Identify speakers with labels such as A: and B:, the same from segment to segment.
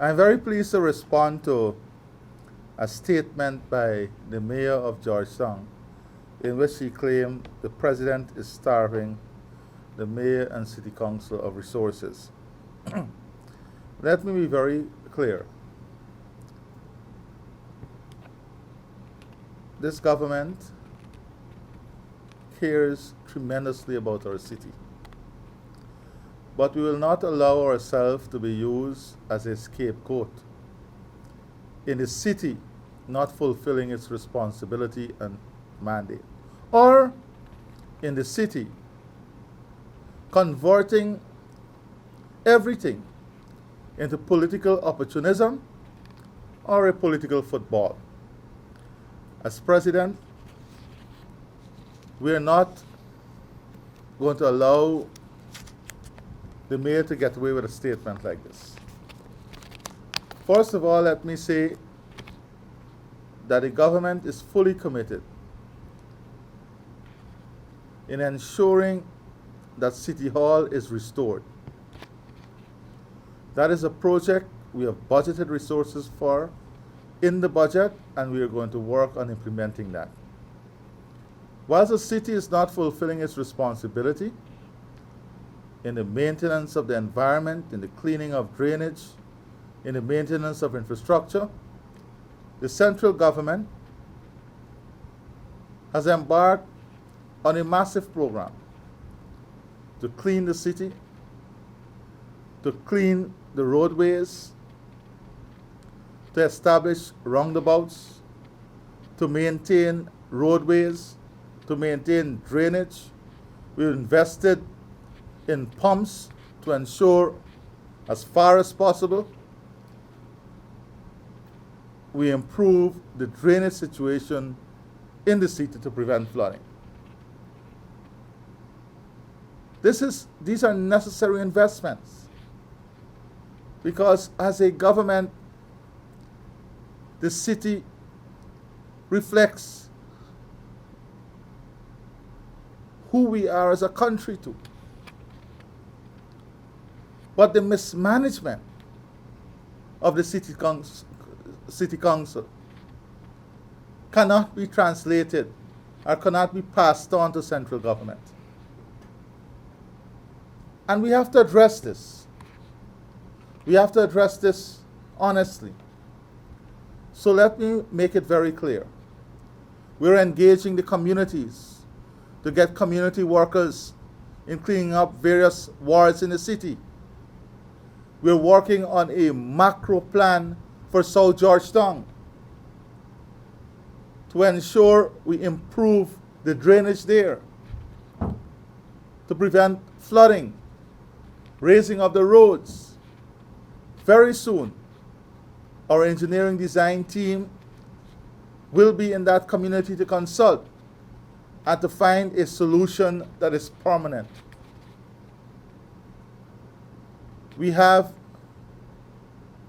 A: I'm very pleased to respond to a statement by the mayor of Georgetown in which he claimed the president is starving the mayor and city council of resources. Let me be very clear. This government cares tremendously about our city, but we will not allow ourselves to be used as a scapegoat in the city not fulfilling its responsibility and mandate, or in the city converting everything into political opportunism or a political football. As president, we are not going to allow the mayor to get away with a statement like this. First of all, let me say that the government is fully committed in ensuring that City Hall is restored. That is a project we have budgeted resources for in the budget, and we are going to work on implementing that. Whilst the city is not fulfilling its responsibility in the maintenance of the environment, in the cleaning of drainage, in the maintenance of infrastructure, the central government has embarked on a massive program to clean the city, to clean the roadways, to establish roundabouts, to maintain roadways, to maintain drainage. We've invested in pumps to ensure, as far as possible, we improve the drainage situation in the city to prevent flooding. These are necessary investments because as a government, the city reflects who we are as a country too. But the mismanagement of the city council cannot be translated or cannot be passed on to central government. And we have to address this. We have to address this honestly. So let me make it very clear. We're engaging the communities to get community workers in cleaning up various wards in the city. We're working on a macro plan for South Georgetown to ensure we improve the drainage there, to prevent flooding, raising of the roads. Very soon, our engineering design team will be in that community to consult and to find a solution that is permanent. We have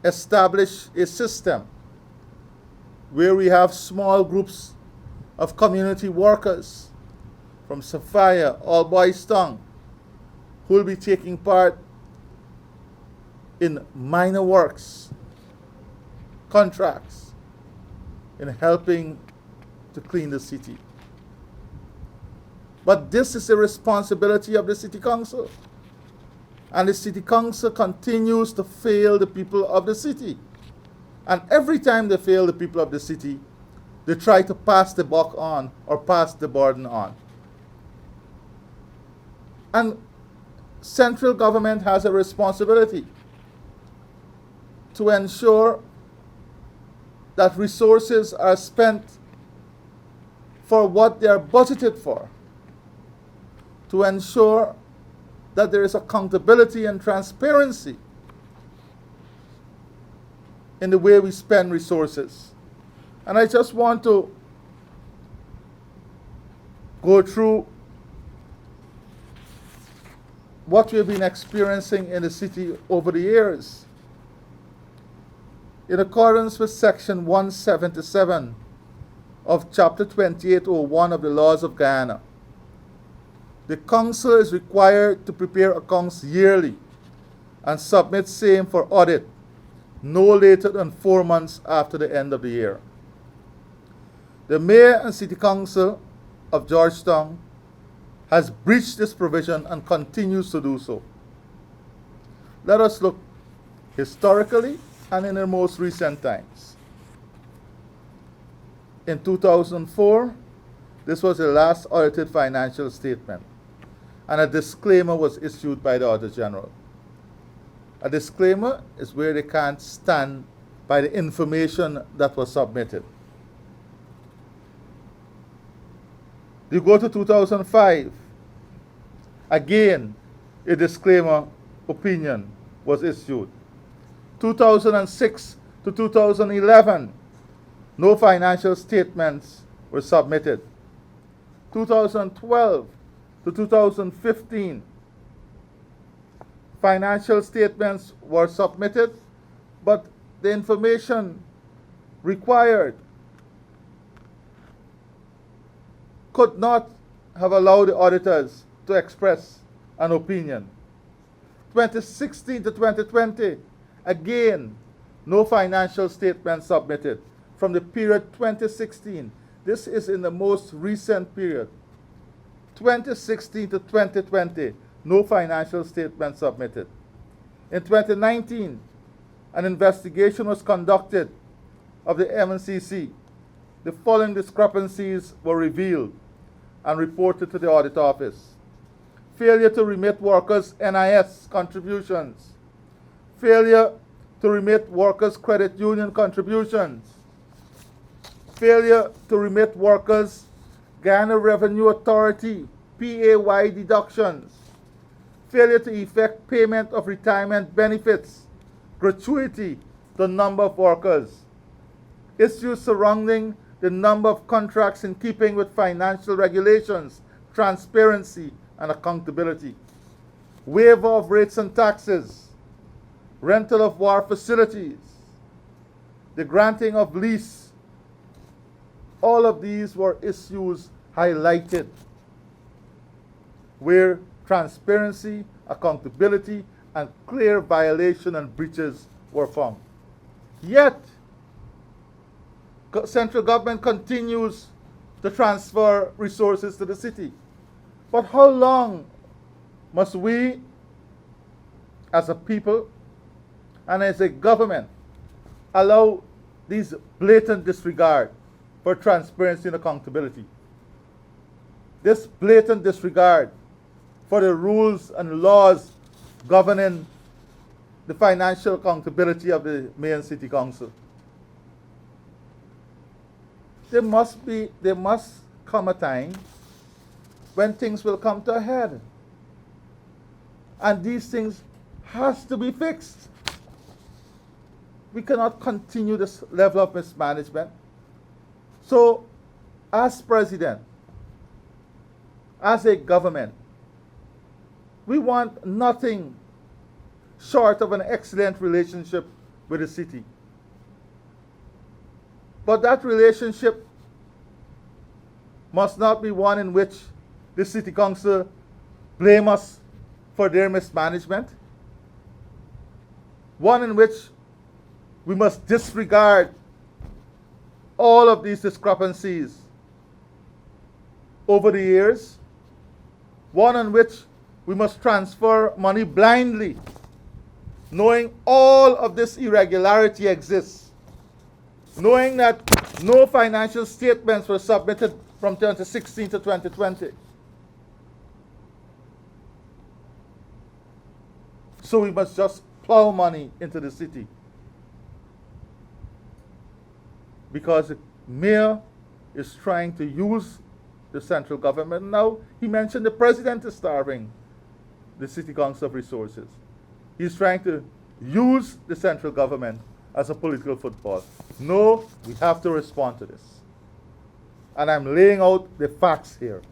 A: established a system where we have small groups of community workers from Sophia, All Boys Town, who will be taking part in minor works, contracts, in helping to clean the city. But this is a responsibility of the city council. And the city council continues to fail the people of the city. And every time they fail the people of the city, they try to pass the buck on or pass the burden on. And central government has a responsibility to ensure that resources are spent for what they are budgeted for, to ensure that there is accountability and transparency in the way we spend resources. And I just want to go through what we've been experiencing in the city over the years. In accordance with Section 177 of Chapter 2801 of the Laws of Guyana, the Council is required to prepare accounts yearly and submit same for audit no later than 4 months after the end of the year. The Mayor and City Council of Georgetown has breached this provision and continues to do so. Let us look historically and in the most recent times. In 2004, this was the last audited financial statement, and a disclaimer was issued by the Auditor General. A disclaimer is where they can't stand by the information that was submitted. You go to 2005, again, a disclaimer opinion was issued. 2006 to 2011, no financial statements were submitted. 2012 to 2015, financial statements were submitted, but the information required could not have allowed the auditors to express an opinion. 2016 to 2020, again, no financial statements submitted. From the period 2016, this is in the most recent period, 2016 to 2020, no financial statements submitted. In 2019, an investigation was conducted of the MNCC. The following discrepancies were revealed and reported to the Audit Office. Failure to remit workers' NIS contributions. Failure to remit workers' credit union contributions. Failure to remit workers' Ghana Revenue Authority PAY deductions. Failure to effect payment of retirement benefits, gratuity to number of workers. Issues surrounding the number of contracts in keeping with financial regulations, transparency, and accountability. Waiver of rates and taxes. Rental of war facilities. The granting of lease. All of these were issues highlighted where transparency, accountability, and clear violation and breaches were found. Yet, central government continues to transfer resources to the city. But how long must we, as a people and as a government, allow these blatant disregard for transparency and accountability? This blatant disregard for the rules and laws governing the financial accountability of the Mayor and City Council. There must come a time when things will come to a head. And these things has to be fixed. We cannot continue this level of mismanagement. So, as president, as a government, we want nothing short of an excellent relationship with the city. But that relationship must not be one in which the City Council blame us for their mismanagement. One in which we must disregard all of these discrepancies over the years. One in which we must transfer money blindly, knowing all of this irregularity exists, knowing that no financial statements were submitted from 2016 to 2020. So we must just plow money into the city. Because the mayor is trying to use the central government. Now, he mentioned the president is starving the City Council of Resources. He's trying to use the central government as a political football. No, we have to respond to this. And I'm laying out the facts here.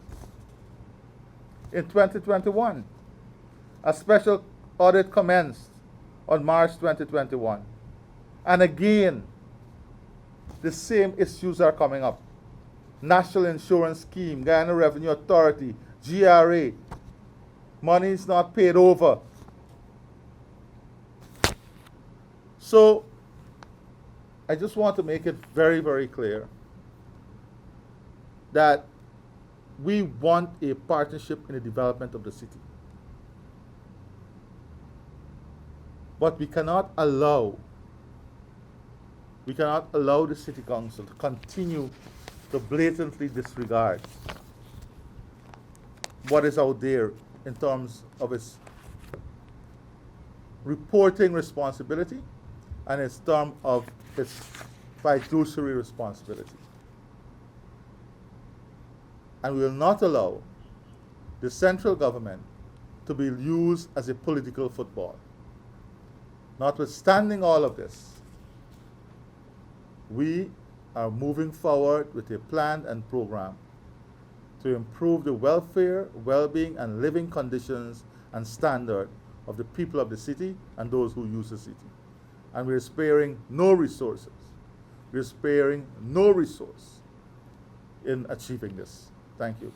A: In 2021, a special audit commenced on March 2021. And again, the same issues are coming up. National Insurance Scheme, Ghana Revenue Authority, GRA. Money is not paid over. So I just want to make it very, very clear that we want a partnership in the development of the city. But we cannot allow the city council to continue to blatantly disregard what is out there in terms of its reporting responsibility and its term of its fiduciary responsibility. And we will not allow the central government to be used as a political football. Notwithstanding all of this, we are moving forward with a plan and program to improve the welfare, well-being, and living conditions and standard of the people of the city and those who use the city. And we're sparing no resources. We're sparing no resource in achieving this. Thank you.